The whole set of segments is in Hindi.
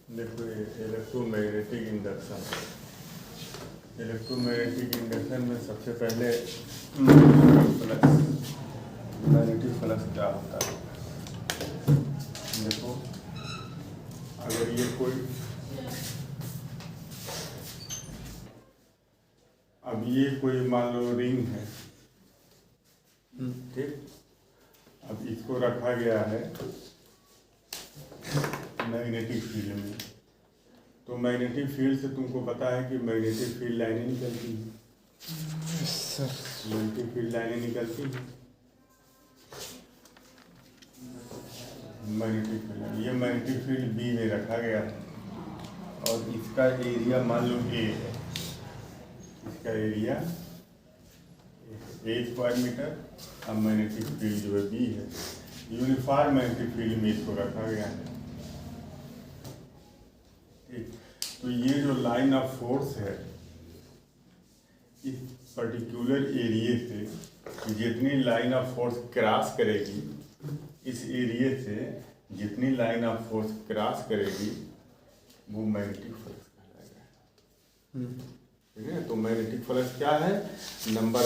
देखो ये इलेक्ट्रोमैग्नेटिक इंडक्शन। इलेक्ट्रोमैग्नेटिक इंडक्शन में सबसे पहले मैग्नेटिक फ्लक्स क्या होता है। देखो अगर ये कोई अब ये कोई मान लो रिंग है, ठीक। अब इसको रखा गया है मैग्नेटिक फील्ड में, तो मैग्नेटिक फील्ड से तुमको पता है कि मैग्नेटिक फील्ड लाइनें निकलती हैं। मैग्नेटिक फील्ड लाइनें निकलती हैं। मैग्नेटिक फील्ड, ये मैग्नेटिक फील्ड बी में रखा गया है और इसका एरिया मान लो ए है। इसका एरिया ए स्क्वायर मीटर। अब मैग्नेटिक फील्ड जो है बी है। यूनिफॉर्म मैग्नेटिक फील्ड में इसको रखा गया है, ठीक। तो ये जो लाइन ऑफ फोर्स है इस पर्टिकुलर एरिया से जितनी लाइन ऑफ फोर्स क्रॉस करेगी, इस एरिया से जितनी लाइन ऑफ फोर्स क्रॉस करेगी वो मैग्नेटिक फ्लक्स कहलाएगा, ठीक है। तो मैग्नेटिक फ्लक्स क्या है? Number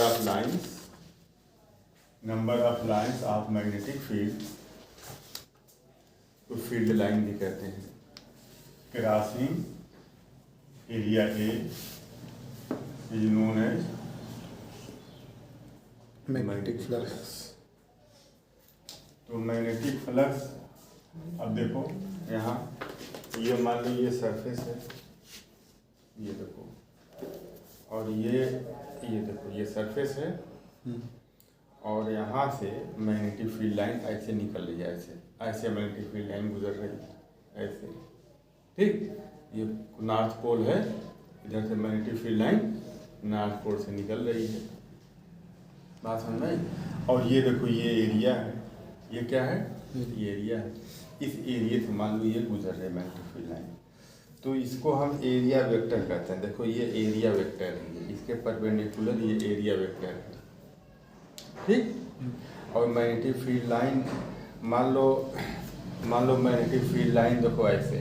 of lines of magnetic field, तो फील्ड लाइन भी कहते हैं। Crossing area A is known as magnetic flux. तो मैग्नेटिक फ्लक्स, अब देखो यहाँ ये मान लो ये सरफेस है, ये देखो, और ये देखो ये सरफेस है और यहाँ से मैग्नेटिक फील्ड लाइन ऐसे निकल रही है, ऐसे मैग्नेटिक फील्ड लाइन गुजर रही है ऐसे, ठीक। ये नॉर्थ पोल है, इधर से magnetic field line north pole से निकल रही है, बात समझ में आई। और ये देखो ये एरिया है, ये क्या है? ये एरिया है। इस एरिया से मान लो ये गुजर रहे मैग्नेटिक फील्ड लाइन, तो इसको हम एरिया वेक्टर कहते हैं। देखो ये एरिया वेक्टर है, इसके परपेंडिकुलर ये एरिया वेक्टर है, ठीक। और मैग्नेटिक फील्ड लाइन मान लो मैग्नेटिक फील्ड लाइन देखो ऐसे,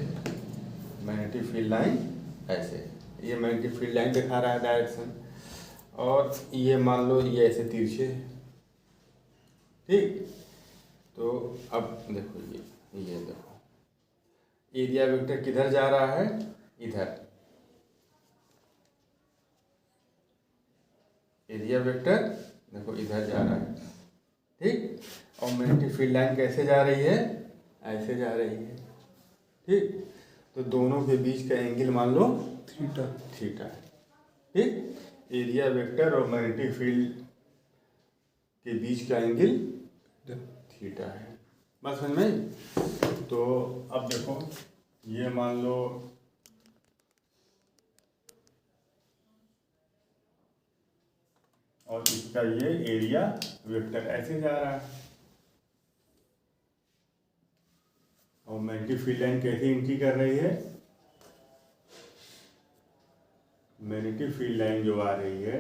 मैग्नेटिक फील्ड लाइन ऐसे, ये मैग्नेटिक फील्ड लाइन दिखा रहा है डायरेक्शन, और ये मान लो ये ऐसे तिरछे, ठीक। तो अब देखो ये देखो एरिया वेक्टर किधर जा रहा है? इधर। एरिया वेक्टर देखो इधर जा रहा है, ठीक। और मैग्नेटिक फील्ड लाइन कैसे जा रही है? ऐसे जा रही है, ठीक। तो दोनों के बीच का एंगल मान लो थीटा है, ठीक। एरिया वेक्टर और मैग्नेटिक फील्ड के बीच का एंगल थीटा है, बस समझ में। तो अब देखो ये मान लो और इसका ये एरिया वेक्टर ऐसे जा रहा है, और मैग्नेटिक फील्ड लाइन कैसे एंट्री कर रही है? मैग्नेटिक फील्ड लाइन जो आ रही है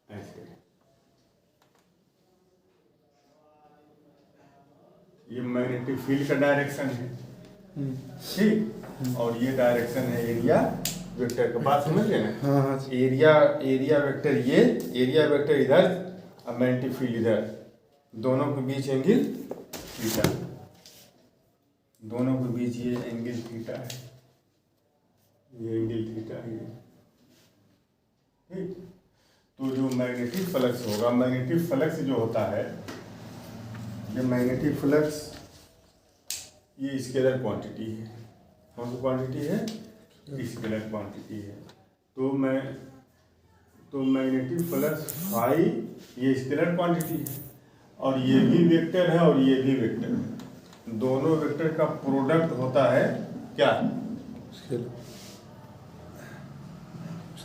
ऐसे, ये मैग्नेटिक फील्ड का डायरेक्शन है, ठीक। और ये डायरेक्शन है एरिया वेक्टर का, बात समझ गए ना? हाँ। एरिया वेक्टर ये, एरिया वेक्टर इधर और मैग्नेटिक फील्ड इधर, दोनों के बीच एंगल थीटा, दोनों के बीच ये एंगल थीटा है, ये एंगल थीटा है, ठीक। तो जो मैग्नेटिक फ्लक्स होगा, मैग्नेटिक फ्लक्स जो होता है, ये मैग्नेटिक फ्लक्स ये स्केलर क्वांटिटी है। कौन सी क्वांटिटी है? स्केलर क्वांटिटी है। तो मैग्नेटिक फ्लक्स फाई ये स्केलर क्वांटिटी है, और ये भी वेक्टर है और ये भी वेक्टर है। दोनों वेक्टर का प्रोडक्ट होता है क्या?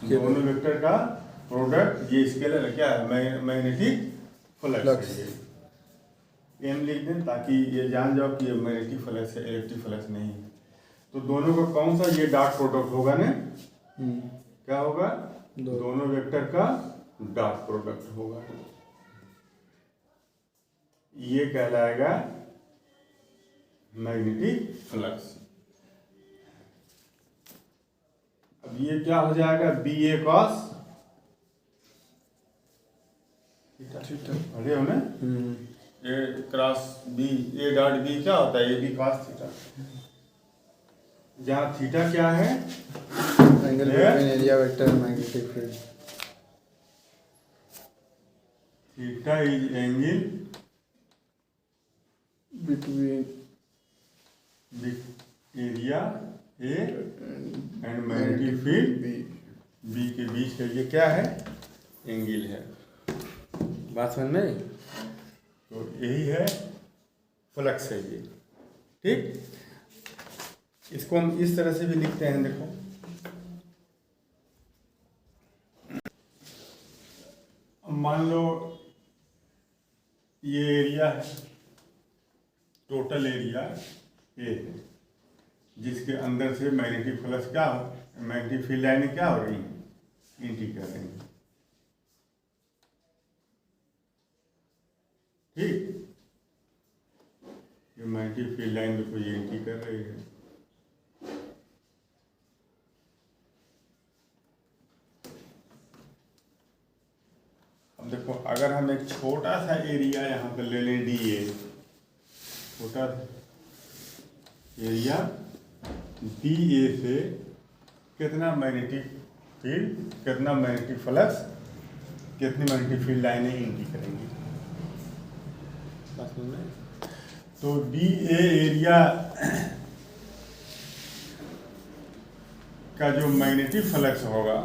दोनों वेक्टर का प्रोडक्ट ये स्केलर क्या है? मैग्नेटिक फ्लक्स है। एम लिख दें ताकि ये जान जाओ कि ये मैग्नेटिक फ्लक्स है, इलेक्ट्रिक फ्लक्स नहीं है। तो दोनों का कौन सा ये डॉट प्रोडक्ट होगा ना? क्या होगा? दोनों वेक्टर का डॉट प्रोडक्ट होगा, ये कहलाएगा मैग्नेटिक फ्लक्स। अब ये क्या हो जाएगा, बी ए कॉस थीटा। अरे होने A cross B, A dot B क्या होता है, ए बी कॉस थीटा। जहाँ थीटा क्या है, angle between area vector and magnetic field. Theta is angle between area A and magnetic field B के बीच का ये क्या है, एंगल है। बात समझ में आई? तो यही है फ्लक्स है ये। ठीक, इसको हम इस तरह से भी लिखते हैं, देखो मान लो ये एरिया है, टोटल एरिया ए है, जिसके अंदर से मैग्नेटिक फ्लक्स क्या हो, मैग्नेटिक फील्ड लाइनें क्या हो रही हैं, एंट्री कर रही हैं। ठीक, ये मैग्नेटिक फील्ड लाइन में कोई एंट्री कर रही है। अब देखो, अगर हम एक छोटा सा एरिया यहाँ पर ले लें डी ए, छोटा एरिया डी ए से कितना मैग्नेटिक फील्ड, कितना मैग्नेटिक फ्लक्स, कितनी मैग्नेटिक फील्ड लाइनें एंट्री करेंगी। तो डी ए एरिया का जो मैग्नेटिक फ्लक्स होगा,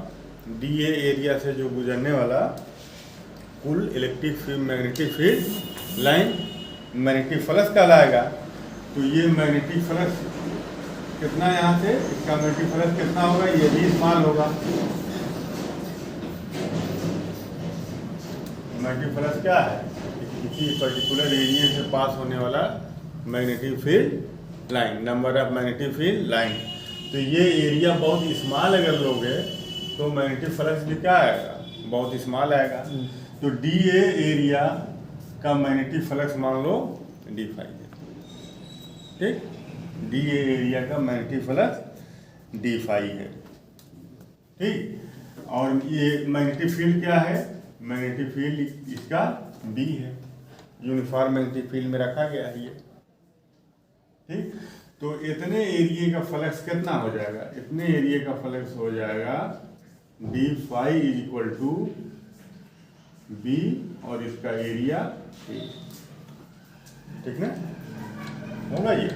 डी ए एरिया से जो गुजरने वाला कुल electric field, magnetic field line magnetic flux कहलाएगा। तो ये मैग्नेटिक फ्लक्स कितना यहाँ से, इसका मैग्नेटिक फ्लक्स कितना होगा, ये भी स्मॉल होगा। मैग्नेटिक फ्लक्स क्या है, किसी पर्टिकुलर एरिया से पास होने वाला magnetic field line, number of magnetic field line. तो ये एरिया बहुत स्मॉल अगर लोगे तो मैग्नेटिक फ्लक्स भी क्या आएगा, बहुत स्मॉल आएगा। तो डी ए एरिया का मैग्नेटिक फ्लक्स मान लो डी फाई है। ठीक, डी ए एरिया का मैग्नेटिक फ्लक्स डी फाई है। ठीक, और ये मैग्नेटिक फील्ड क्या है, मैग्नेटिक फील्ड इसका बी है, यूनिफॉर्म मैग्नेटिक फील्ड में रखा गया है ये। ठीक, तो इतने एरिया का फ्लक्स कितना हो जाएगा, इतने एरिया का फ्लक्स हो जाएगा d phi is equal to B और इसका एरिया ए। ठीक ना, होगा ये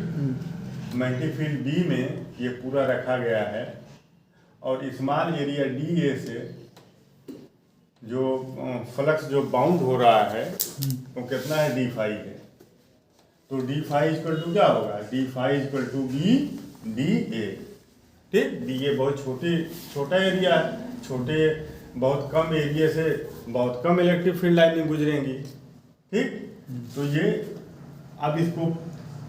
मैग्नेटिक फील्ड बी में ये पूरा रखा गया है, और स्मॉल एरिया डी ए से जो फ्लक्स जो बाउंड हो रहा है वो कितना है, डी फाई है। तो डी फाई इक्वल टू क्या होगा, d phi equal to B d A. ठीक, डी ए बहुत छोटा एरिया है, छोटे बहुत कम एरिया से बहुत कम इलेक्ट्रिक फील्ड लाइनें गुजरेंगी। ठीक, तो ये अब इसको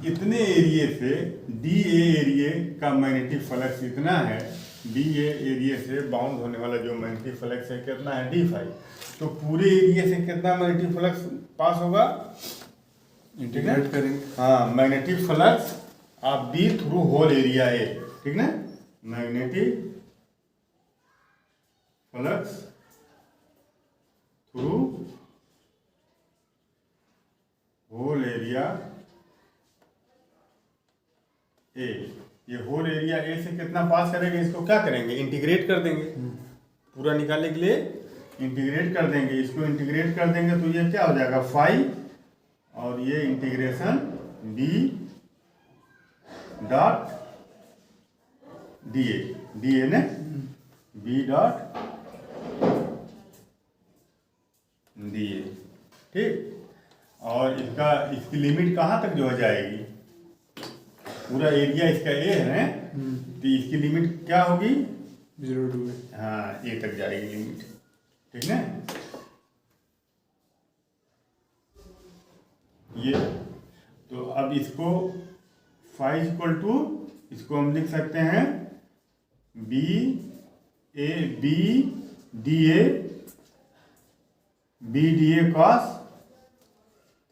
इतने एरिया से डी ए एरिया का मैग्नेटिक फ्लक्स इतना है, डी ए एरिया से बाउंड होने वाला जो मैग्नेटिक फ्लक्स है कितना है, डी फाई। तो पूरे एरिया से कितना मैग्नेटिक फ्लक्स पास होगा, इंटीग्रेट करेंगे। हाँ, magnetic flux of B through whole area A. ठीक ना, magnetic flux through whole area A. ये होल एरिया ए से कितना पास करेंगे, इसको क्या करेंगे, इंटीग्रेट कर देंगे। पूरा निकालने के लिए इंटीग्रेट कर देंगे, इसको इंटीग्रेट कर देंगे तो ये क्या हो जाएगा, फाई, और ये integration B dot d A ने बी डॉट डी ए। ठीक, और इसकी लिमिट कहाँ तक जो हो जाएगी, पूरा एरिया इसका ए है, तो इसकी लिमिट क्या होगी, 0 to a। हाँ, ए तक जाएगी लिमिट। ठीक है, ये तो अब इसको फाइव इक्वल टू, इसको हम लिख सकते हैं B A B d A cos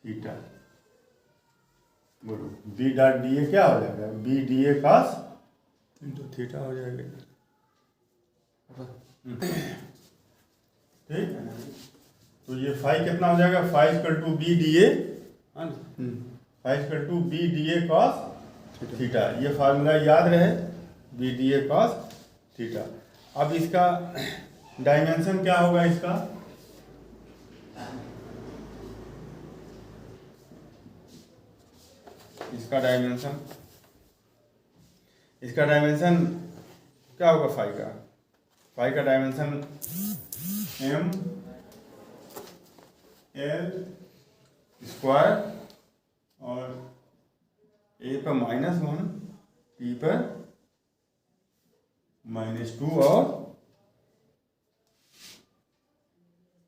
theta. बोलो बी डॉट डी ए क्या हो जाएगा, B d A cos into theta हो जाएगा। ठीक, तो ये फाई कितना हो जाएगा, phi equal to B d A, phi equal to B d A cos theta. ये फार्मूला याद रहे, B d A cos theta. अब इसका डायमेंशन क्या होगा, इसका डायमेंशन क्या होगा, फाई का डायमेंशन एम एल स्क्वायर और ए पर -1 पी पर -2 और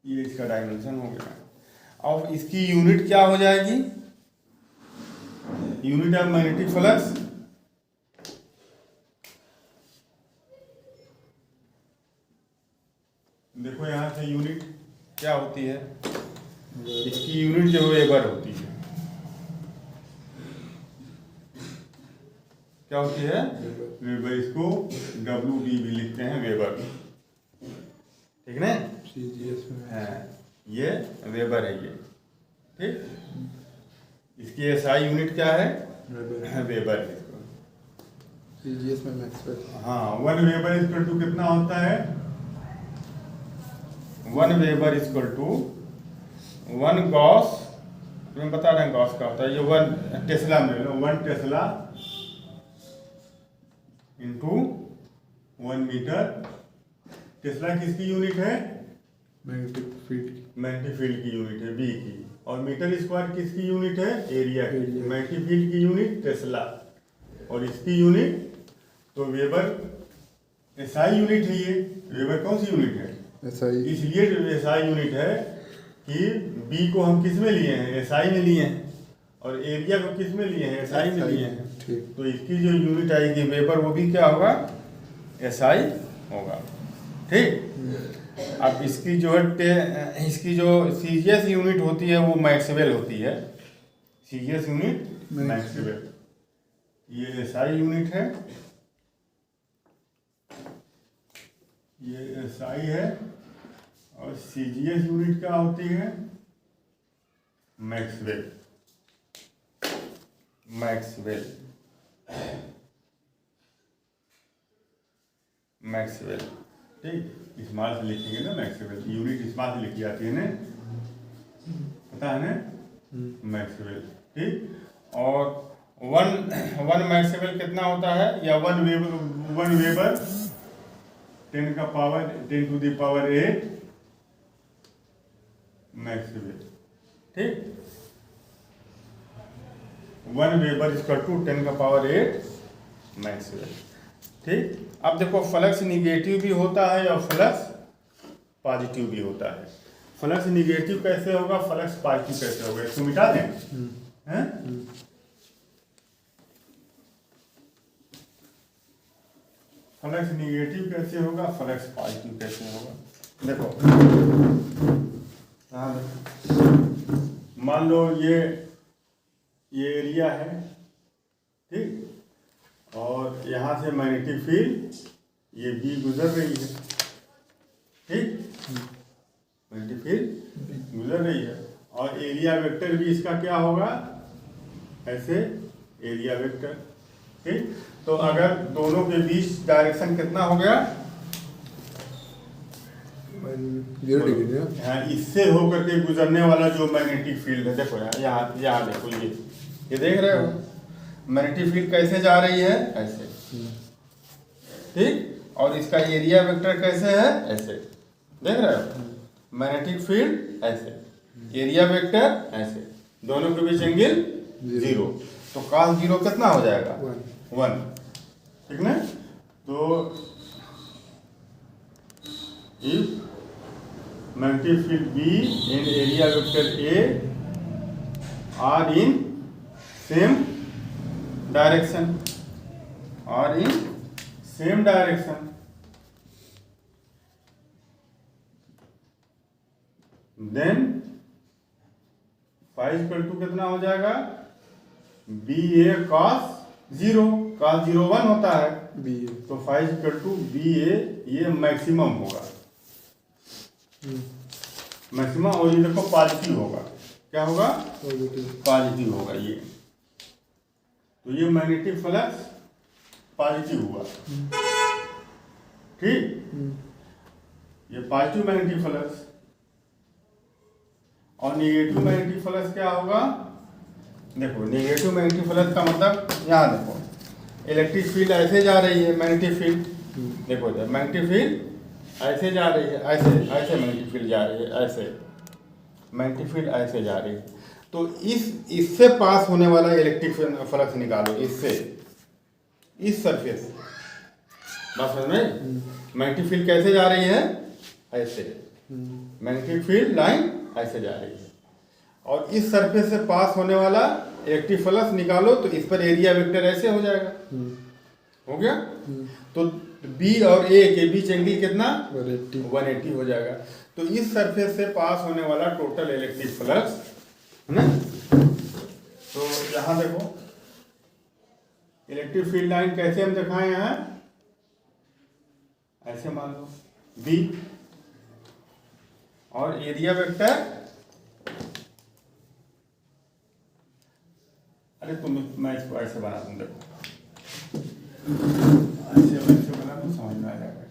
ये इसका डायमेंशन हो गया। अब इसकी यूनिट क्या हो जाएगी, यूनिट ऑफ मैग्नेटिक फ्लक्स देखो यहाँ से यूनिट क्या होती है, इसकी यूनिट जो वेबर होती है, क्या होती है वेबर। इसको डब्ल्यू डी भी लिखते हैं वेबर, ठीक ना, CGS में है ये वेबर है ये, ठीक। इसकी एसआई यूनिट क्या है, वेबर है इसको। CGS में मैक्सवेल, हाँ 1 वेबर इक्वल टू कितना होता है, 1 वेबर इक्वल टू 1 गॉस, मैं बता रहे हैं गॉस का होता है ये 1 टेस्ला में लो, 1 टेस्ला इंटू 1 मीटर। टेस्ला किसकी यूनिट है, मैग्नेटिक फील्ड की यूनिट है बी की, और मीटर स्क्वायर किसकी यूनिट है, एरिया की। मैग्नेटिक फील्ड की यूनिट टेस्ला और इसकी यूनिट तो वेबर, एसआई यूनिट है ये, वेबर कौन सी यूनिट है, SI, इसलिए जो एसआई यूनिट है कि बी को हम किस में लिए हैं, एसआई में लिए हैं, और एरिया को किस में लिए हैं, एसआई में लिए हैं। ठीक, तो इसकी जो यूनिट आएगी वेबर वो भी क्या होगा, एसआई होगा, ठीक। अब इसकी जो है इसकी जो सीजीएस यूनिट होती है वो मैक्सवेल होती है, सीजीएस यूनिट मैक्सवेल। ये एसआई यूनिट है, ये एसआई है, और सीजीएस यूनिट क्या होती है, मैक्सवेल, ठीक। स्मॉल से लिखेंगे ना मैक्सवेल, यूनिट स्मॉल से लिखी जाती है ना, पता है ना, मैक्सवेल, ठीक। और वन मैक्सवेल कितना होता है, या 1 weber 10 to the power 8 maxwell, ठीक। 1 वेबर इक्वल टू 10 का पावर 8 मैक्सवेल, ठीक। अब देखो फ्लक्स निगेटिव भी होता है और फ्लक्स पॉजिटिव भी होता है। फ्लक्स निगेटिव कैसे होगा, फ्लक्स पॉजिटिव कैसे होगा, इसको मिटा दें, हैं? फ्लक्स निगेटिव कैसे होगा, फ्लक्स पॉजिटिव कैसे होगा, देखो मान लो ये एरिया है, ठीक, और यहाँ से मैग्नेटिक फील्ड ये बी गुजर रही है, ठीक, मैग्नेटिक फील्ड गुजर रही है, और एरिया वेक्टर भी इसका क्या होगा, ऐसे एरिया वेक्टर, ठीक। तो अगर दोनों के बीच डायरेक्शन कितना हो गया, 0 डिग्री, हाँ, इससे होकर के गुजरने वाला जो मैग्नेटिक फील्ड है, देखो यहाँ देखो ये देख रहे हो, मैग्नेटिक फील्ड कैसे जा रही है, ऐसे, ठीक, और इसका एरिया वेक्टर कैसे है, ऐसे, देख रहे हो, मैग्नेटिक फील्ड ऐसे, एरिया वेक्टर ऐसे, दोनों के बीच एंगल 0, तो cos 0 कितना हो जाएगा, 1, ठीक ना। तो if magnetic field B and area vector A are in same direction, then phi equal to कितना हो जाएगा, बी ए कॉस 0, cos 0 1 होता है, बी ए तो फाइव इक्वल टू बी ए, ये मैक्सिमम होगा, मैक्सिमम। और ये देखो पॉजिटिव होगा, क्या होगा, पॉजिटिव होगा ये, तो ये मैग्नेटिक फ्लक्स पॉजिटिव हुआ, ठीक, ये पॉजिटिव मैग्नेटिक फ्लक्स। और नेगेटिव मैग्नेटिक फ्लक्स क्या होगा, देखो नेगेटिव मैग्नेटिक फ्लक्स का मतलब, यहाँ देखो इलेक्ट्रिक फील्ड ऐसे जा रही है, मैग्नेटिक फील्ड, देखो जब मैग्नेटिक फील्ड ऐसे जा रही है, ऐसे ऐसे मैग्नेटिक फील्ड जा रही है, ऐसे मैग्नेटिक फील्ड ऐसे जा रही है, तो इससे पास होने वाला इलेक्ट्रिक फ्लक्स निकालो, इससे, इस सरफेस, बस समझ में, मैग्नेटिक फील्ड कैसे जा रही है, ऐसे, मैग्नेटिक फील्ड लाइन ऐसे जा रही है, और इस सरफेस से पास होने वाला इलेक्ट्रिक फ्लक्स निकालो, तो इस पर एरिया वेक्टर ऐसे हो जाएगा, हो गया। तो बी और ए के बीच एंगल कितना, 180 हो जाएगा। तो इस सरफेस से पास होने वाला टोटल इलेक्ट्रिक फ्लक्स है ना, तो यहाँ देखो इलेक्ट्रिक फील्ड लाइन कैसे हम दिखाए हैं, ऐसे मान लो बी, और एरिया वेक्टर, अरे मैं इसको ऐसे बना दूं, देखो ऐसे बना दूं, समझ में आ जाएगा।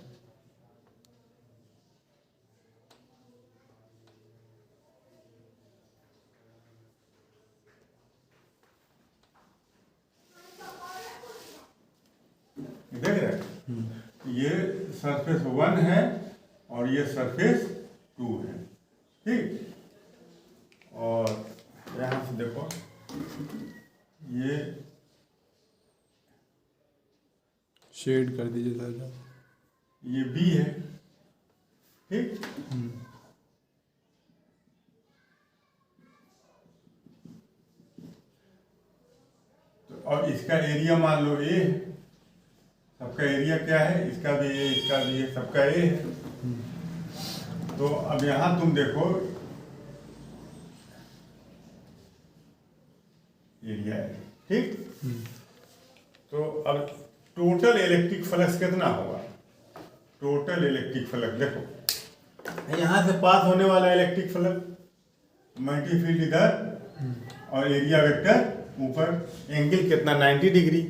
देख रहे, ये सरफेस 1 है और ये सरफेस 2 है, ठीक, और यहां से देखो ये शेड कर दीजिए सर, ये बी है, ठीक, तो और इसका एरिया मान लो ए, सबका एरिया क्या है, इसका भी ए, इसका भी ए, सबका ए है। तो अब यहां तुम देखो एरिया है, ठीक, तो अब टोटल इलेक्ट्रिक फ्लक्स कितना होगा, टोटल इलेक्ट्रिक फ्लक्स देखो, यहां से पास होने वाला इलेक्ट्रिक फ्लक्स, मैग्नेटिक फील्ड इधर और एरिया वेक्टर ऊपर, एंगल कितना 90 डिग्री,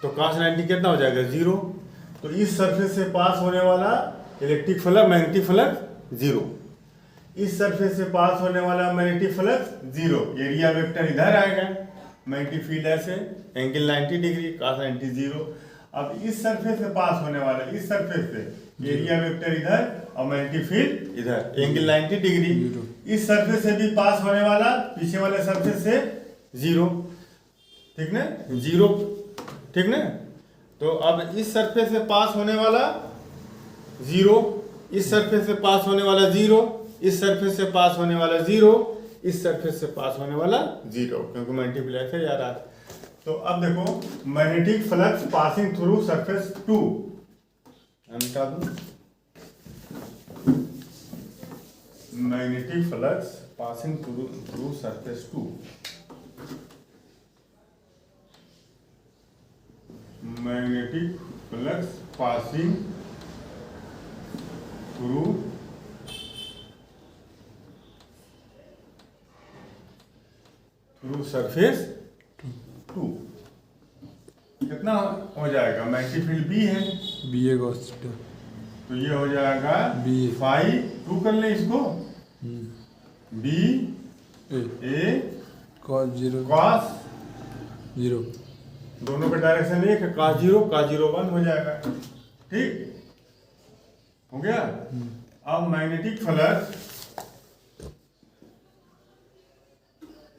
तो cos 90 कितना हो जाएगा 0। तो इस सरफेस से पास होने वाला इलेक्ट्रिक फ्लक्स, मैग्नेटिक फ्लक्स 0, इस सरफेस से पास होने वाला मैग्नेटिक फ्लक्स 0, एरिया वेक्टर इधर आएगा, मैग्नेटिक फील्ड ऐसे, एंगल 90 डिग्री, cos 90 0। अब इस सरफेस से पास होने वाला, इस सरफेस से एरिया वेक्टर इधर और मैग्नेटिक फील्ड इधर, एंगल 90 डिग्री, इस सरफेस से भी पास होने वाला पीछे वाले सरफेस से 0, ठीक ना, 0, ठीक ना। तो अब इस सरफेस से पास होने वाला 0, इस सरफेस से पास होने वाला 0, इस सरफेस से पास होने वाला 0, इस सरफेस से पास होने वाला 0, क्योंकि मैग्नेटिक फील्ड ऐसे जा रहा है। तो अब देखो magnetic flux passing through surface 2, हटा दूं, magnetic flux passing through surface 2, magnetic flux passing through surface 2 कितना हो जाएगा, मैग्नेटिक फील्ड बी है, बी ए cos, तो ये हो जाएगा बी फाई 2 कर ले इसको, बी ए cos 0, cos 0, दोनों का डायरेक्शन एक है, cos 0 1 हो जाएगा, ठीक हो गया। अब magnetic flux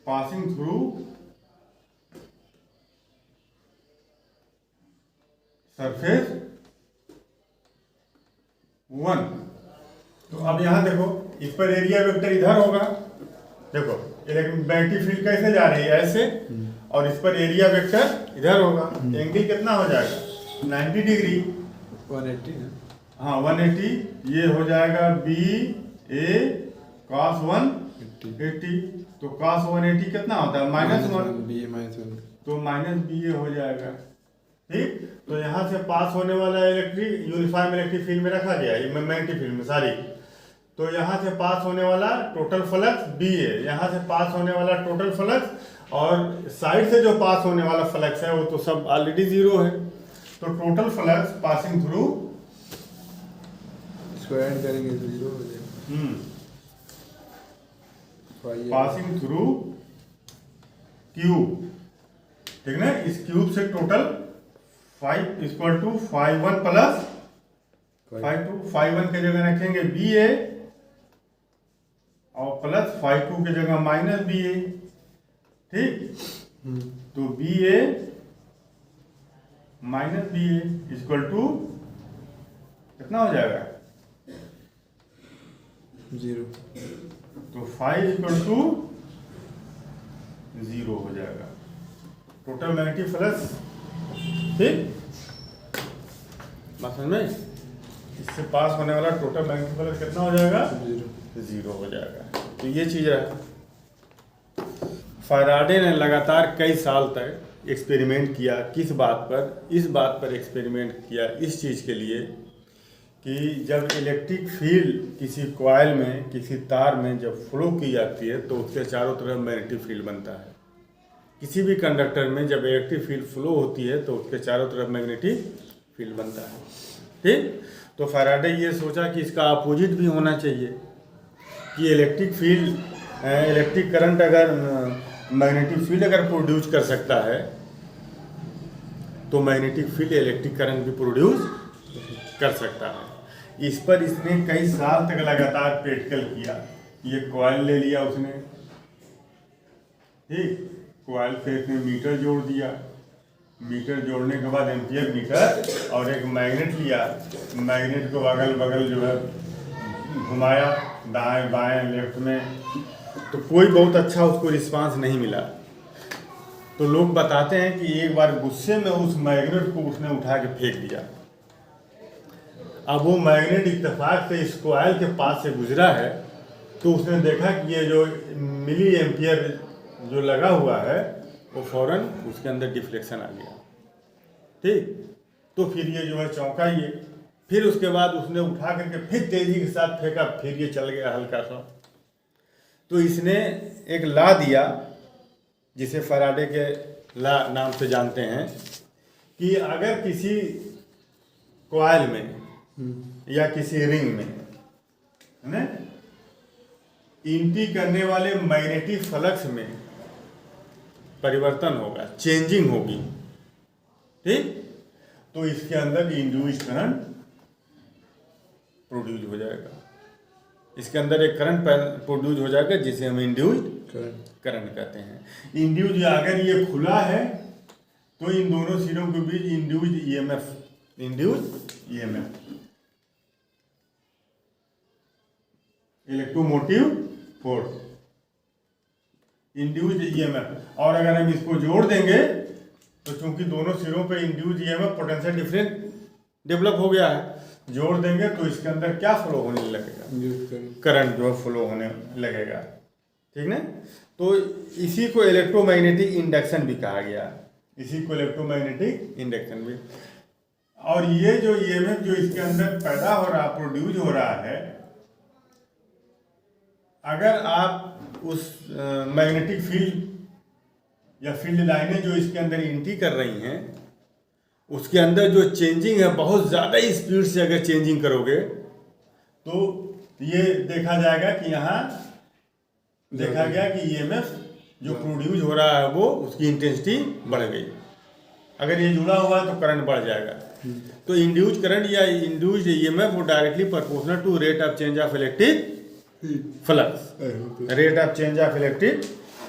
passing through surface 1, तो अब यहां देखो इस पर एरिया वेक्टर इधर होगा, देखो मैग्नेटिक फील्ड कैसे जा रही है ऐसे, और इस पर एरिया वेक्टर इधर होगा, एंगल कितना हो जाएगा 90 डिग्री, 180 है, हाँ 180, ये हो जाएगा बी ए cos 180, तो cos 180 कितना होता है -1, बी ए -1, तो -BA हो जाएगा। ठीक, तो यहाँ से पास होने वाला इलेक्ट्रिक यूनिफॉर्म इलेक्ट्रिक फील्ड में रखा गया है, मैग्नेटिक फील्ड में सारी, तो यहाँ से पास होने वाला टोटल फ्लक्स BA, यहाँ से पास होने वाला टोटल फ्लक्स, और साइड से जो पास होने वाला फ्लक्स है वो तो सब ऑलरेडी जीरो है, तो total flux passing through square करेंगे तो 0 हो जाएगा। पासिंग थ्रू क्यूब, ठीक ना, इस क्यूब से टोटल 5 इक्वल टू 5 प्लस 5 की जगह रखेंगे BA और प्लस 5 की जगह -BA। ठीक, तो BA -BA इक्वल टू कितना हो जाएगा 0, तो 5 इक्वल टू 0 हो जाएगा टोटल मैग्नेटिक फ्लक्स। ठीक, बात समझ में, इससे पास होने वाला टोटल मैग्नेटिक फ्लक्स कितना हो जाएगा 0 हो जाएगा। तो ये चीज है। फैराडे ने लगातार कई साल तक एक्सपेरिमेंट किया, किस बात पर, इस बात पर एक्सपेरिमेंट किया इस चीज़ के लिए कि जब इलेक्ट्रिक फील्ड किसी कॉइल में, किसी तार में जब फ्लो की जाती है तो उसके चारों तरफ मैग्नेटिक फील्ड बनता है। किसी भी कंडक्टर में जब इलेक्ट्रिक फील्ड फ्लो होती है तो उसके चारों तरफ मैग्नेटिक फील्ड बनता है। ठीक, तो फैराडे ये सोचा कि इसका अपोजिट भी होना चाहिए, कि इलेक्ट्रिक फील्ड, इलेक्ट्रिक करंट अगर मैग्नेटिक फील्ड अगर प्रोड्यूस कर सकता है तो मैग्नेटिक फील्ड इलेक्ट्रिक करंट भी प्रोड्यूस कर सकता है। इस पर इसने कई साल तक लगातार प्रैक्टिकल किया। ये कॉइल ले लिया उसने, ठीक, कॉइल से इसने मीटर जोड़ दिया, मीटर जोड़ने के बाद एम्पियर मीटर, और एक मैग्नेट लिया, मैग्नेट को अगल बगल जो है घुमाया, दाएं बाएं लेफ्ट में, तो कोई बहुत अच्छा उसको रिस्पांस नहीं मिला। तो लोग बताते हैं कि एक बार गुस्से में उस मैग्नेट को उसने उठा के फेंक दिया। अब वो मैग्नेट इत्तेफाक से इस कॉइल के पास से गुजरा है, तो उसने देखा कि ये जो मिली एम्पियर जो लगा हुआ है वो फौरन उसके अंदर डिफ्लेक्शन आ गया। ठीक, तो फिर ये जो है चौंका ये, फिर उसके बाद उसने उठा करके फिर तेजी के साथ फेंका, फिर ये चल गया हल्का सा। तो इसने एक लॉ दिया जिसे फैराडे के लॉ नाम से जानते हैं, कि अगर किसी कॉइल में या किसी रिंग में, है ना, इंटी करने वाले मैग्नेटिक फ्लक्स में परिवर्तन होगा, चेंजिंग होगी, ठीक, तो इसके अंदर इंड्यूस्ड करंट प्रोड्यूस हो जाएगा। इसके अंदर एक करंट प्रोड्यूस हो जाएगा जिसे हम इंड्यूस्ड करंट कहते हैं। इंड्यूस्ड, अगर ये खुला है तो इन दोनों सिरों के बीच induced EMF, induced EMF, electromotive force, induced EMF. और अगर हम इसको जोड़ देंगे तो चूंकि दोनों सिरों पे induced EMF potential difference develop हो गया है, जोड़ देंगे तो इसके अंदर क्या फ्लो होने लगेगा, करंट जो फ्लो होने लगेगा। ठीक ना, तो इसी को इलेक्ट्रोमैग्नेटिक इंडक्शन भी कहा गया, इसी को इलेक्ट्रोमैग्नेटिक इंडक्शन भी। और ये जो ईएमएफ जो इसके अंदर पैदा हो रहा, प्रोड्यूस हो रहा है, अगर आप उस मैग्नेटिक फील्ड या फील्ड लाइनें जो इसके अंदर इंटी कर रही हैं उसके अंदर जो चेंजिंग है बहुत ज़्यादा स्पीड से अगर चेंजिंग करोगे तो ये देखा जाएगा कि यहाँ देखा गया कि ईएमएफ जो प्रोड्यूस हो रहा है वो उसकी इंटेंसिटी बढ़ गई। अगर ये जुड़ा हुआ है तो करंट बढ़ जाएगा। तो इंड्यूस्ड करंट या इंड्यूस्ड ईएमएफ वो directly proportional to rate of change of electric flux, rate of change of electric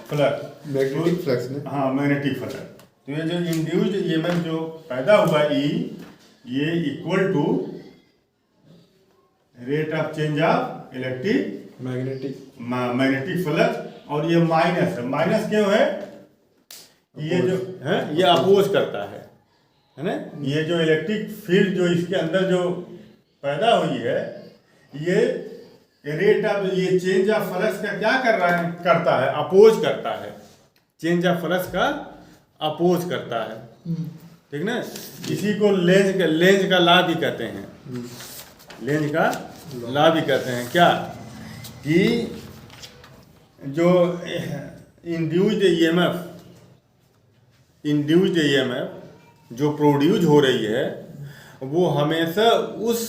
flux, magnetic flux ने, हाँ मैग्नेटिक फ्लक्स। तो ये जो इंड्यूस्ड ईएमएफ जो पैदा हुआ ई, ये equal to rate of change of electric magnetic flux, और ये माइनस है। माइनस क्यों है? ये जो है ये अपोज करता है ना, ये जो इलेक्ट्रिक फील्ड जो इसके अंदर जो पैदा हुई है ये रेट ऑफ ये चेंज ऑफ फ्लक्स का क्या कर रहा है, करता है, अपोज करता है, चेंज ऑफ फ्लक्स का अपोज करता है, ठीक ना। इसी को लेंज का लॉ भी कहते हैं, लेंज का लॉ भी कहते हैं। क्या कि जो इंड्यूस्ड ईएमएफ जो प्रोड्यूस हो रही है वो हमेशा उस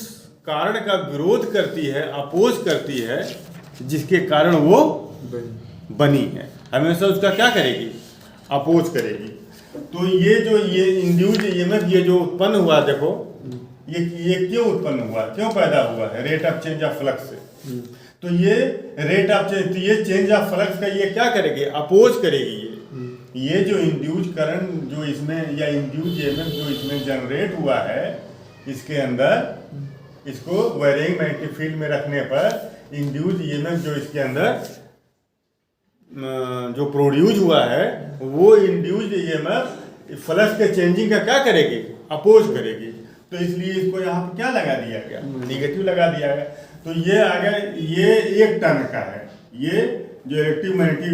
कारण का विरोध करती है, अपोज करती है जिसके कारण वो बनी है, हमेशा उसका क्या करेगी, अपोज करेगी। तो ये इंड्यूस्ड ईएमएफ ये जो उत्पन्न हुआ, देखो ये क्यों उत्पन्न हुआ, क्यों पैदा हुआ है, rate of change of flux से। तो ये रेट ऑफ चेंज, ये चेंज ऑफ फ्लक्स का ये क्या करेगी, अपोज करेगी। ये जो इंड्यूस करंट जो इसमें या इंड्यूस ईएमएफ जो इसमें जनरेट हुआ है इसके अंदर, इसको वायरिंग मैग्नेटिक फील्ड में रखने पर इंड्यूस ईएमएफ जो इसके अंदर जो प्रोड्यूस हुआ है वो इंड्यूस्ड ईएमएफ फ्लक्स के चेंजिंग का क्या करेगी, अपोज करेगी। तो इसलिए इसको यहाँ पर क्या लगा दिया गया, निगेटिव लगा दिया गया। तो ये आ गया, ये 1 टर्न का है, ये जो इलेक्ट्रिक मैग्नेटिक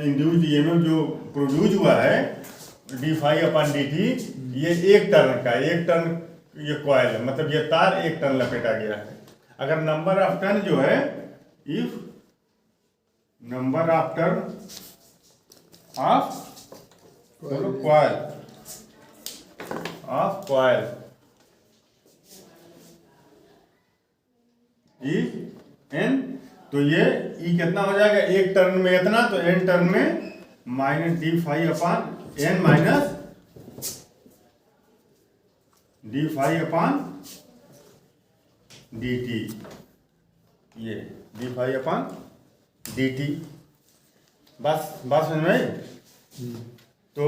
इंड्यूस्ड ईएमएफ जो प्रोड्यूस हुआ है d∅/dt, ये 1 टर्न का, 1 टर्न ये कॉइल है, मतलब ये तार 1 टर्न लपेटा गया है। अगर नंबर ऑफ टर्न जो है, if number of turn off coil n, तो ये E कितना हो जाएगा, 1 टर्न में इतना, तो n टर्न में माइनस d∅/n माइनस d∅/dt, ये d∅/dt। बस समझ में आई। तो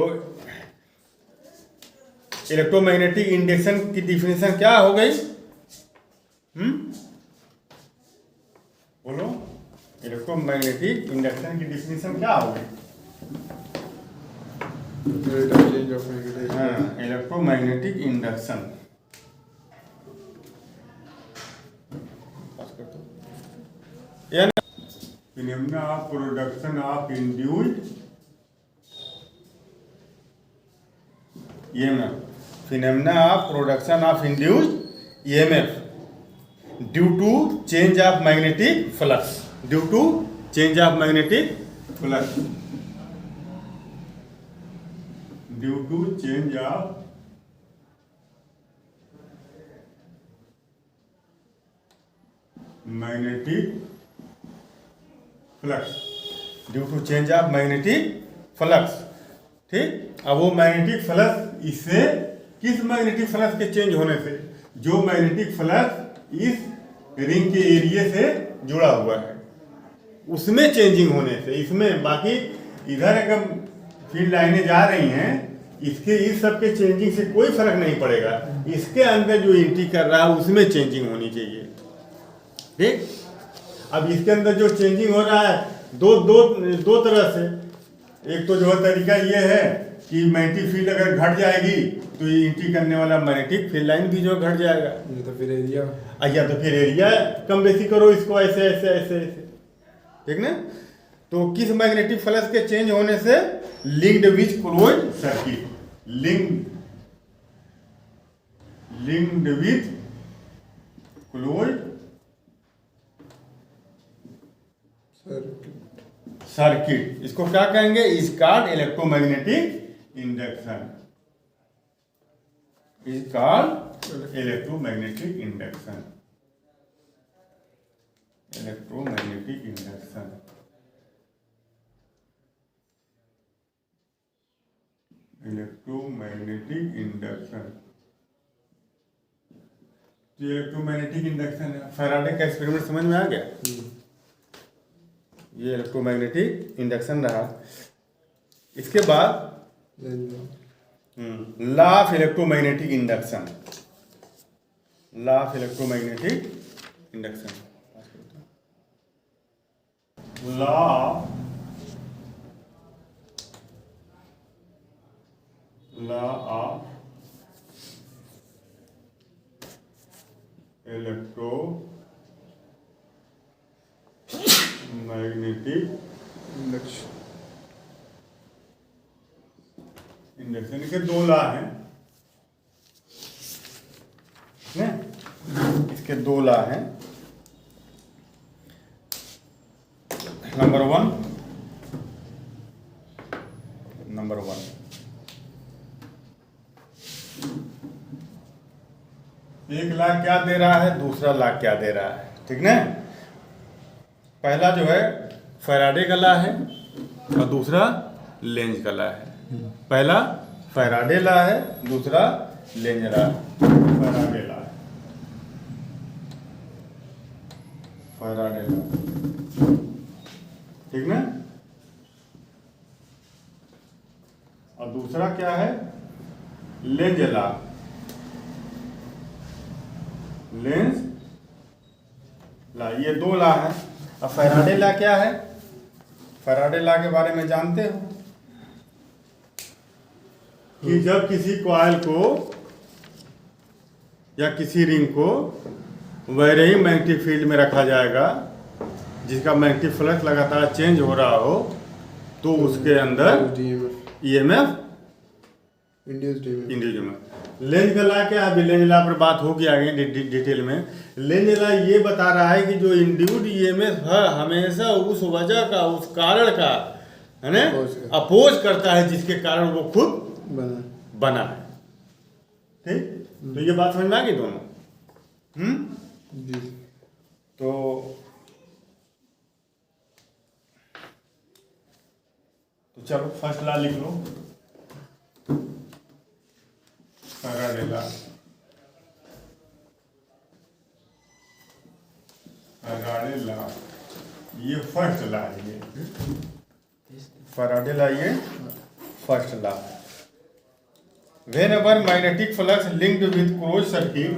इलेक्ट्रोमैग्नेटिक इंडक्शन की डिफिनेशन क्या हो गई, बोलो, इलेक्ट्रोमैग्नेटिक इंडक्शन की डिफिनेशन क्या हो गई, electromagnetic induction. Phenomena of production of induced EMF, phenomena of production of induced EMF due to change of magnetic flux, due to change of magnetic flux, due to change of magnetic flux, due to change of magnetic flux. ठीक, अब वो मैग्नेटिक फ्लक्स इससे, किस मैग्नेटिक फ्लक्स के चेंज होने से, जो मैग्नेटिक फ्लक्स इस रिंग के एरिया से जुड़ा हुआ है उसमें चेंजिंग होने से, इसमें बाकी इधर अगर फील्ड लाइनें जा रही हैं, इसके इस सब के चेंजिंग से कोई फर्क नहीं पड़ेगा, इसके अंदर जो एंट्री कर रहा है उसमें चेंजिंग होनी चाहिए। ठीक, अब इसके अंदर जो चेंजिंग हो रहा है दो तरह से, एक तो जो तरीका ये है कि मैग्नेटिक फील्ड अगर घट जाएगी तो ये एंट्री करने वाला मैग्नेटिक फील्ड लाइन भी जो घट जाएगा, ये तो फिर एरिया, या तो फिर एरिया कम बेसी करो इसको, ऐसे ऐसे ऐसे ऐसे, ठीक ना। तो किस मैग्नेटिक फ्लक्स के चेंज होने से, linked with closed circuit, linked with closed circuit, इसको क्या कहेंगे, is called electromagnetic induction, is called electromagnetic induction, electromagnetic induction. Electromagnetic induction, electromagnetic induction है, फैराडे का एक्सपेरिमेंट समझ में आ गया। ये इलेक्ट्रोमैग्नेटिक इंडक्शन रहा। इसके बाद law of electromagnetic induction, law of electromagnetic induction, law of electromagnetic induction के दो लॉ हैं, इसके दो लॉ हैं। नंबर वन, एक लाख क्या दे रहा है, दूसरा लाख क्या दे रहा है, ठीक ना। पहला जो है फैराडे का लॉ है और दूसरा लेंज का लॉ है। पहला फैराडे लॉ है, दूसरा लेंज लॉ है। फैराडे लॉ, फैराडे लॉ, ठीक ना। और दूसरा क्या है, लेंज लॉ, लेंज लॉ। ये दो लॉ है। अब फैराडे लॉ क्या है, फैराडे लॉ के बारे में जानते हो कि जब किसी कॉइल को या किसी रिंग को वैरे ही मैग्नेटिक फील्ड में रखा जाएगा जिसका मैग्नेटिक फ्लक्स लगातार चेंज हो रहा हो, तो उसके अंदर ईएमएफ इंड्यूस्ड ईएमएफ। लेंज का लॉ क्या है, अभी लेंज लॉ पर बात होगी आगे डिटेल में। लेंज लॉ ये बता रहा है कि जो इंड्यूस्ड ईएमएफ है हमेशा उस वजह का, उस कारण का है ना अपोज करता है जिसके कारण वो खुद बना है। ठीक, तो ये बात समझ में आ गई दोनों। जी। तो चलो फर्स्ट लॉ लिख लो, फैराडे लॉ। फैराडे लॉ ये फर्स्ट लॉ है, ये फैराडे लॉ ये first law. Whenever magnetic flux linked with closed circuit,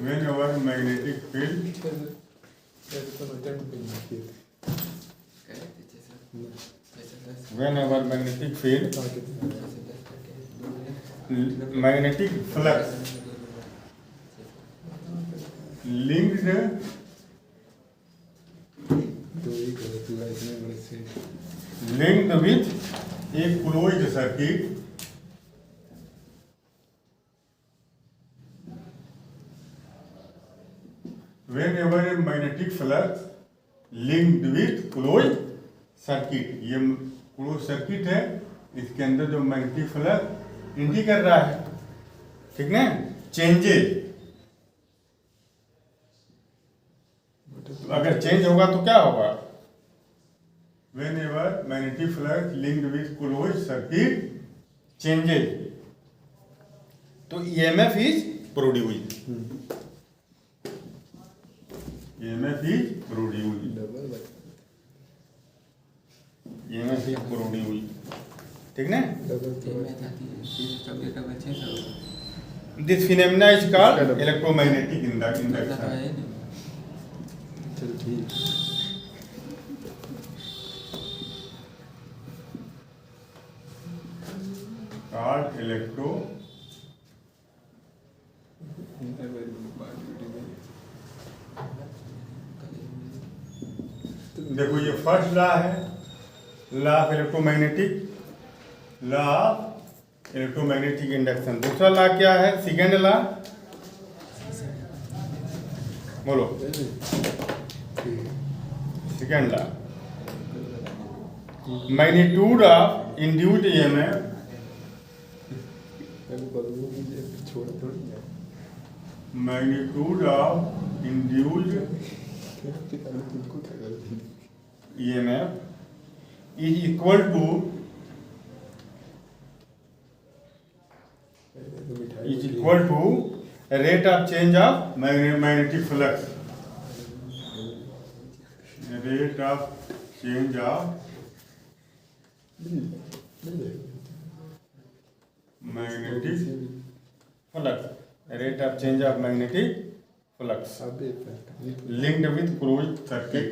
whenever magnetic field, whenever magnetic field, magnetic flux linked linked with a closed circuit, whenever a magnetic flux linked with closed circuit, ये क्लोज सर्किट है, इसके अंदर जो मैग्नेटिक फ्लक्स इंडी कर रहा है, ठीक ना, चेंजेज। अगर चेंज होगा तो क्या होगा, whenever magnetic flux linked with closed circuit changes, तो EMF is produced, EMF is produced, EMF is produced, ठीक ना। This phenomena is called electromagnetic induction। चल ठीक। called electro, देखो ये फर्स्ट लॉ है, law of electromagnetic, law of electromagnetic induction. दूसरा लॉ क्या है, सेकेंड लॉ, बोलो second law. Magnitude of induced EMF, magnitude of induced EMF is equal to rate of change of magnetic flux, rate of change of magnetic flux, rate of change of magnetic flux linked with closed circuit,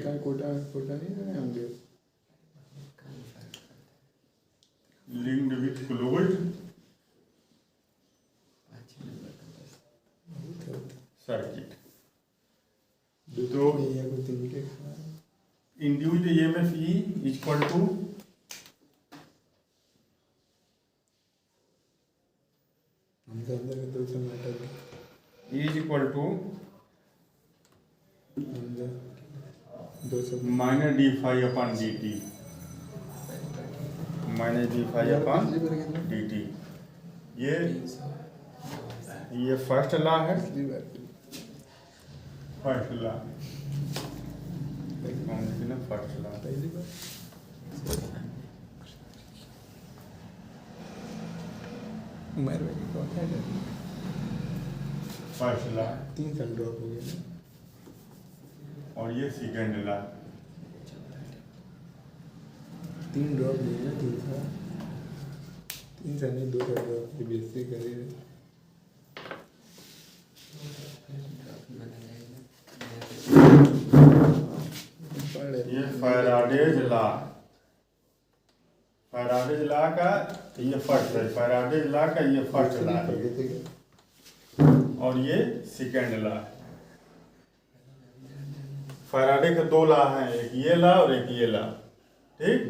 linked with closed circuit। तो induced EMF E equal to is equal to minus d phi upon d t, minus d phi upon d t. ये फर्स्ट लॉ है, first law first law. First law 3 साल ड्रॉप हो गया और ये सेकेंड लॉ। 3 ड्रॉप लिए ना, 3 साल नहीं 2 साल ड्रॉप बीएससी करे। ये फैराडेज लॉ, फैराडेज लॉ का ये फर्स्ट है, फैराडेज लॉ का ये फर्स्ट लॉ है और ये सेकेंड लॉ है। फैराडे के 2 लॉ हैं, एक ये लॉ और एक ये लॉ। ठीक,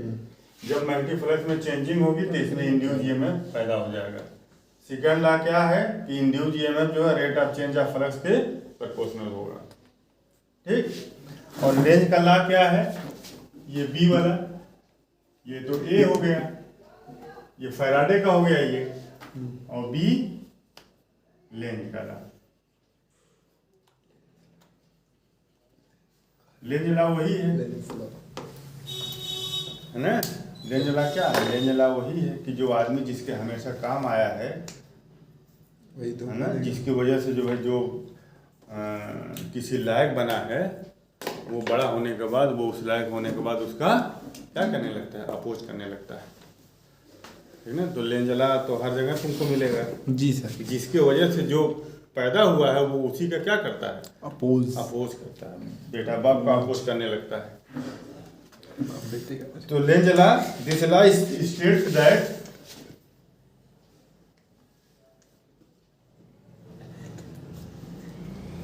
जब मैग्नेटिक फ्लक्स में चेंजिंग होगी तो इसमें इंड्यूस ईएमएफ पैदा हो जाएगा। सेकेंड लॉ क्या है कि इंड्यूस ईएमएफ जो है rate of change of flux के प्रोपोर्शनल होगा। ठीक, और रेंज का लॉ क्या है, ये बी वाला, ये तो ए हो गया, ये फैराडे का हो गया ये, और बी लेंज का लॉ। लेंज लॉ वही है ना। लेंज लॉ क्या है, लेंज लॉ वही है कि जो आदमी जिसके हमेशा काम आया है वही तो है ना, जिसकी वजह से जो है जो किसी लायक बना है, वो बड़ा होने के बाद, वो उस लायक होने के बाद उसका क्या करने लगता है, अपोज करने लगता है। ठीक ना, तो लेंज लॉ तो हर जगह तुमको मिलेगा। जी सर। जिसकी वजह से जो पैदा हुआ है वो उसी का क्या करता है, अपोज करता है। बेटा बाप का अपोज करने लगता है। बेटे का। तो Lenz law, this law states that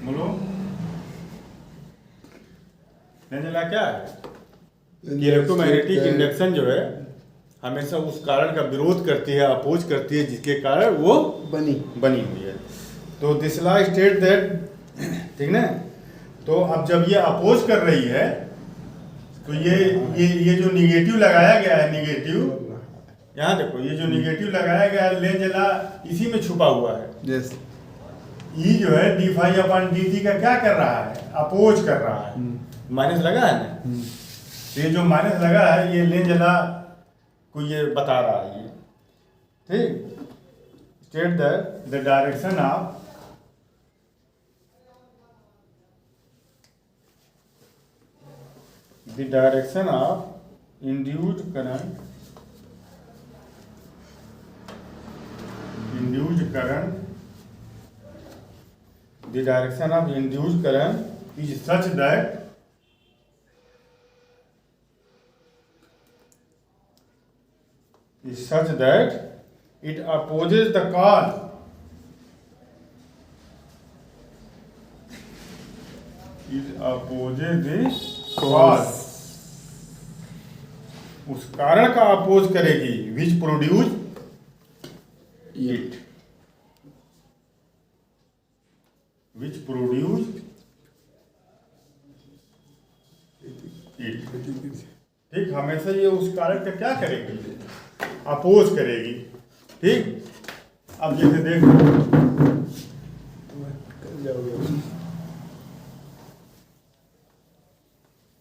बोलो, लेंज लॉ क्या है कि इलेक्ट्रोमैग्नेटिक इंडक्शन जो है हमेशा उस कारण का विरोध करती है, अपोज करती है जिसके कारण वो बनी हुई है। तो दिस लॉ स्टेट दैट, ठीक ना। तो अब जब ये अपोज कर रही है तो ये जो निगेटिव लगाया गया है, निगेटिव यहाँ देखो, ये जो निगेटिव लगाया गया है लेंज लॉ इसी में छुपा हुआ है। यस। ई जो है d phi upon d t का क्या कर रहा है, अपोज कर रहा है। माइनस लगा है ना, तो ये जो माइनस लगा है ये लेंज लॉ को ये बता रहा है ये। ठीक, state the direction of the direction of induced current, the direction of induced current is such that it opposes the cause उस कारण का अपोज करेगी विच प्रोड्यूस इट, ठीक, हमेशा ये उस कारण का क्या करेगी, अपोज करेगी। ठीक, अब जैसे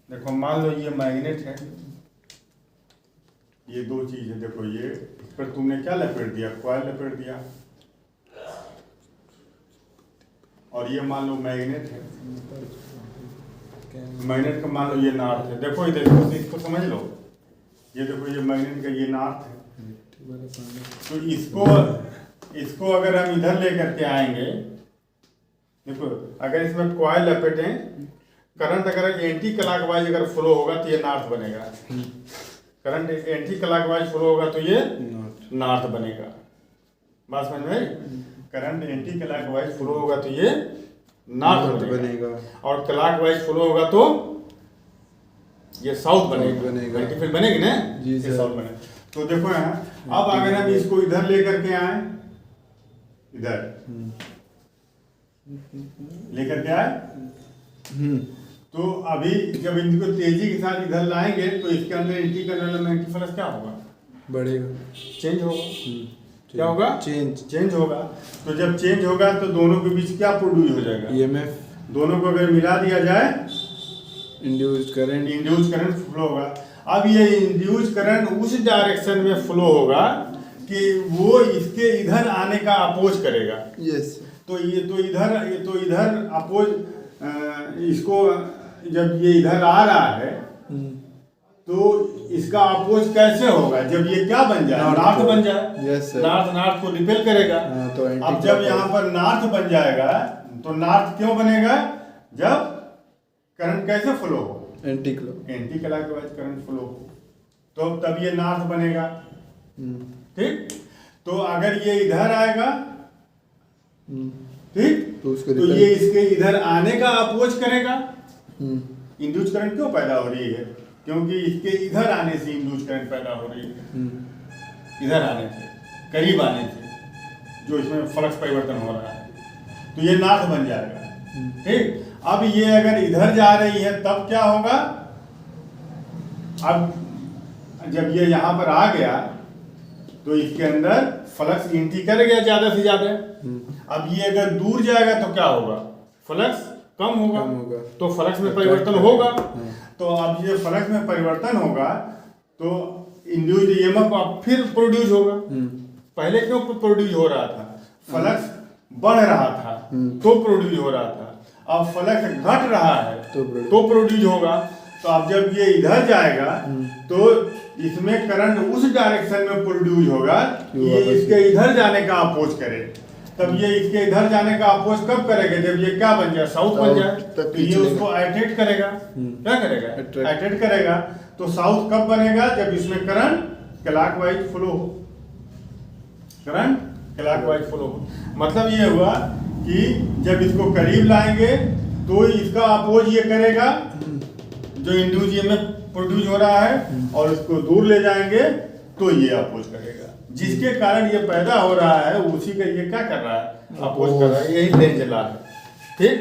देखो मान लो ये मैग्नेट है, ये 2 चीज है। देखो ये इस पर तुमने क्या लपेट दिया, कॉइल लपेट दिया, और ये मान लो मैग्नेट है, मैग्नेट का मान लो ये नॉर्थ है। देखो इधर इसको समझ लो, ये देखो ये मैग्नेट का ये नॉर्थ है। तो इसको अगर हम इधर लेकर के आएंगे, देखो अगर इसमें कॉइल लपेटें, करंट अगर एंटी क्लॉकवाइज अगर फ्लो होगा तो ये नॉर्थ बनेगा, करंट एंटी क्लॉकवाइज फ्लो होगा तो ये नॉर्थ बनेगा। बात समझ में आई? करंट एंटी क्लॉकवाइज फ्लो होगा तो ये नॉर्थ बनेगा, और क्लॉकवाइज फ्लो होगा तो ये साउथ बनेगा। बनेगा, एंटी फील्ड बनेगी ना, जी ये सर। साउथ बनेगा। तो देखो यहाँ अब अगर हम इसको इधर लेकर के आए, इधर लेकर के आए, तो अभी जब इनको तेजी के साथ इधर लाएंगे तो इसके अंदर एंटी करंट में एंटी फ्लक्स क्या होगा, बढ़ेगा, चेंज होगा। क्या होगा, चेंज होगा। तो जब चेंज होगा तो दोनों के बीच क्या प्रोड्यूस हो जाएगा, ईएमएफ, दोनों को अगर मिला दिया जाए इंड्यूस्ड करंट फ्लो होगा। अब ये इंड्यूस्ड करंट उस डायरेक्शन में फ्लो होगा कि वो इसके इधर आने का अपोज करेगा। यस। तो इधर अपोज, इसको जब ये इधर आ रहा है तो इसका अपोज कैसे होगा, जब ये क्या बन जाए, नॉर्थ बन जाए। Yes sir. नॉर्थ को रिपेल करेगा। तो अब जब यहाँ पर नॉर्थ बन जाएगा तो नॉर्थ क्यों बनेगा, जब करंट कैसे फ्लो हो, एंटी क्लॉकवाइज करंट फ्लो हो, तो तब ये नॉर्थ बनेगा। ठीक। तो अगर ये इधर आएगा, ठीक, तो ये इसके इधर आने का अपोज करेगा। इंड्यूस करंट क्यों पैदा हो रही है, क्योंकि इसके इधर आने से इंड्यूस करंट पैदा हो रही है, इधर आने से, करीब आने से, जो इसमें फ्लक्स परिवर्तन हो रहा है, तो ये नॉर्थ बन जाएगा। ठीक। अब ये अगर इधर जा रही है तब क्या होगा, अब जब ये यहाँ पर आ गया तो इसके अंदर फ्लक्स एंट्री कर गया ज्यादा से ज्यादा। अब ये अगर दूर जाएगा तो क्या होगा, फ्लक्स कम होगा। तो फ्लक्स में परिवर्तन होगा। तो अब ये फ्लक्स में परिवर्तन होगा तो इंड्यूस्ड ईएमएफ अब फिर प्रोड्यूस होगा। पहले क्यों प्रोड्यूस हो रहा था, फ्लक्स बढ़ रहा था तो प्रोड्यूस हो रहा था। अब फ्लक्स घट रहा है तो प्रोड्यूस होगा। तो अब जब ये इधर जाएगा तो इसमें करंट उस डायरेक्शन में प्रोड्यूस होगा, ये इसके इधर जाने का अपोज करे। तब ये इसके इधर जाने का अपोज कब करेगा, जब ये क्या बन जाए, साउथ बन जाए, तो ये उसको अट्रैक्ट करेगा। क्या करेगा, अट्रैक्ट करेगा। तो साउथ कब बनेगा, जब इसमें करंट क्लॉकवाइज फ्लो हो, करंट क्लॉकवाइज फ्लो हो। मतलब ये हुआ कि जब इसको करीब लाएंगे तो इसका अपोज ये करेगा जो इंड्यूस ईएमएफ प्रोड्यूस हो रहा है, और इसको दूर ले जाएंगे तो ये अपोज करेगा। जिसके कारण ये पैदा हो रहा है उसी का ये क्या कर रहा है, अपोज कर रहा है। यही लेंज लॉ है। ठीक।